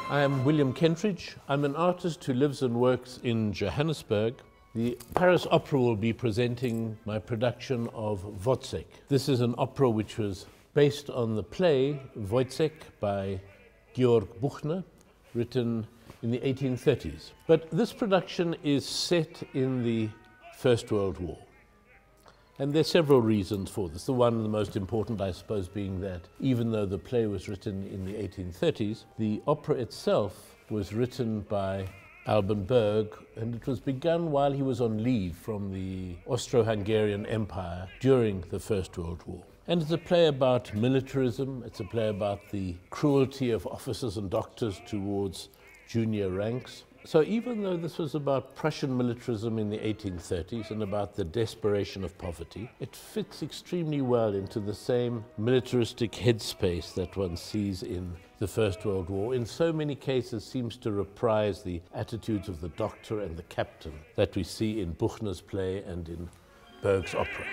I am William Kentridge. I'm an artist who lives and works in Johannesburg. The Paris Opera will be presenting my production of Wozzeck. This is an opera which was based on the play Wojciech by Georg Büchner, written in the 1830s. But this production is set in the First World War. And there are several reasons for this. The one, the most important, I suppose, being that even though the play was written in the 1830s, the opera itself was written by Alban Berg, and it was begun while he was on leave from the Austro-Hungarian Empire during the First World War. And it's a play about militarism, it's a play about the cruelty of officers and doctors towards junior ranks. So even though this was about Prussian militarism in the 1830s and about the desperation of poverty, it fits extremely well into the same militaristic headspace that one sees in the First World War. In so many cases seems to reprise the attitudes of the doctor and the captain that we see in Buchner's play and in Berg's opera.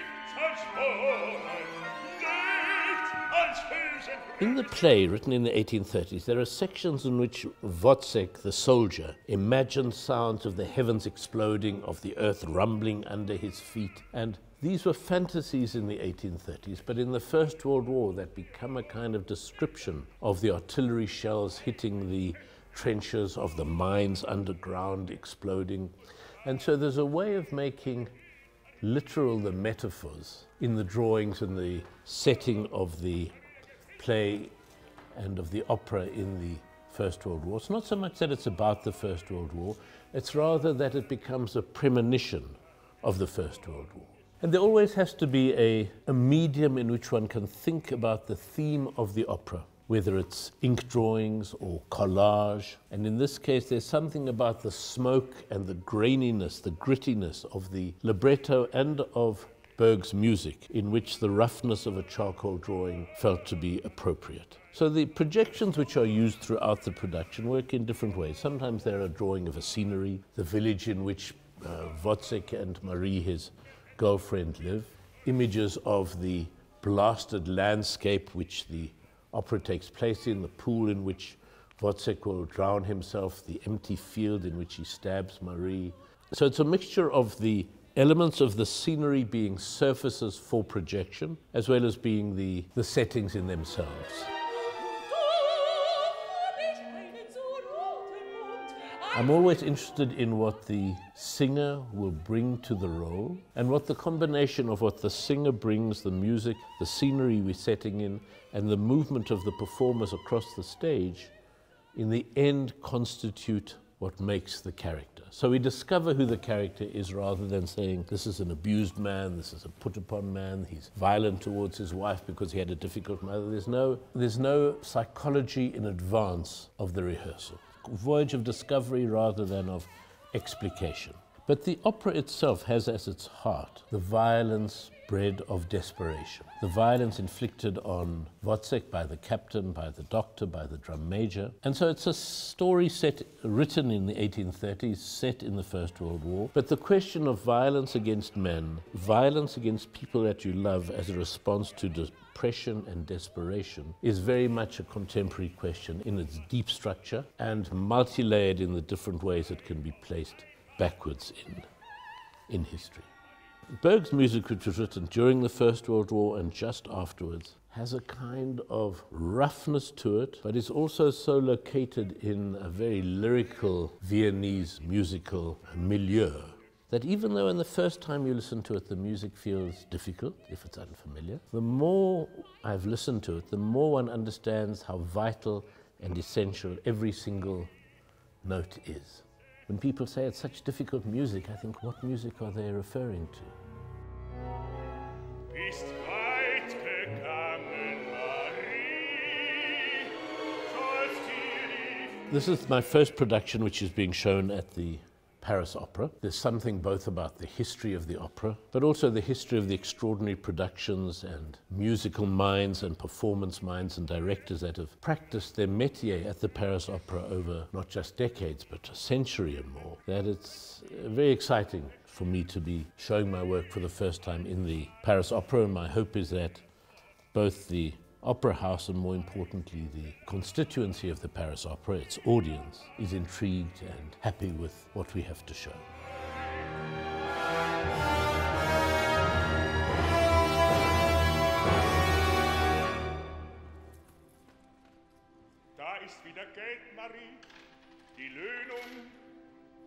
In the play, written in the 1830s, there are sections in which Wozzeck, the soldier, imagines sounds of the heavens exploding, of the earth rumbling under his feet. And these were fantasies in the 1830s, but in the First World War that become a kind of description of the artillery shells hitting the trenches, of the mines underground exploding. And so there's a way of making literal the metaphors in the drawings and the setting of the play and of the opera in the First World War. It's not so much that it's about the First World War, it's rather that it becomes a premonition of the First World War. And there always has to be a medium in which one can think about the theme of the opera, whether it's ink drawings or collage. And in this case, there's something about the smoke and the graininess, the grittiness of the libretto and of Berg's music, in which the roughness of a charcoal drawing felt to be appropriate. So the projections which are used throughout the production work in different ways. Sometimes they're a drawing of a scenery, the village in which Wozzeck and Marie, his girlfriend, live, images of the blasted landscape which the opera takes place in, the pool in which Wozzeck will drown himself, the empty field in which he stabs Marie. So it's a mixture of the elements of the scenery being surfaces for projection, as well as being the settings in themselves. I'm always interested in what the singer will bring to the role, and what the combination of what the singer brings, the music, the scenery we're setting in, and the movement of the performers across the stage, in the end constitute what makes the character. So we discover who the character is rather than saying this is an abused man, this is a put upon man, he's violent towards his wife because he had a difficult mother. There's no psychology in advance of the rehearsal. Voyage of discovery rather than of explication. But the opera itself has as its heart the violence bred of desperation. The violence inflicted on Wozzeck by the captain, by the doctor, by the drum major. And so it's a story written in the 1830s, set in the First World War. But the question of violence against men, violence against people that you love as a response to depression and desperation, is very much a contemporary question in its deep structure and multi-layered in the different ways it can be placed backwards in history. Berg's music, which was written during the First World War and just afterwards, has a kind of roughness to it, but is also so located in a very lyrical Viennese musical milieu that even though in the first time you listen to it, the music feels difficult, if it's unfamiliar, the more I've listened to it, the more one understands how vital and essential every single note is. When people say it's such difficult music, I think, what music are they referring to? This is my first production which is being shown at the Paris Opera. There's something both about the history of the opera, but also the history of the extraordinary productions and musical minds and performance minds and directors that have practiced their métier at the Paris Opera over not just decades, but a century and more. That it's very exciting for me to be showing my work for the first time in the Paris Opera, and my hope is that both the Opera House, and more importantly, the constituency of the Paris Opera, its audience, is intrigued and happy with what we have to show. Da ist wieder Geld, Marie, die Löhnung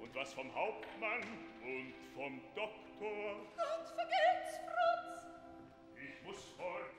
und was vom Hauptmann und vom Doktor. Gott vergelt's, Franz! Ich muss fort.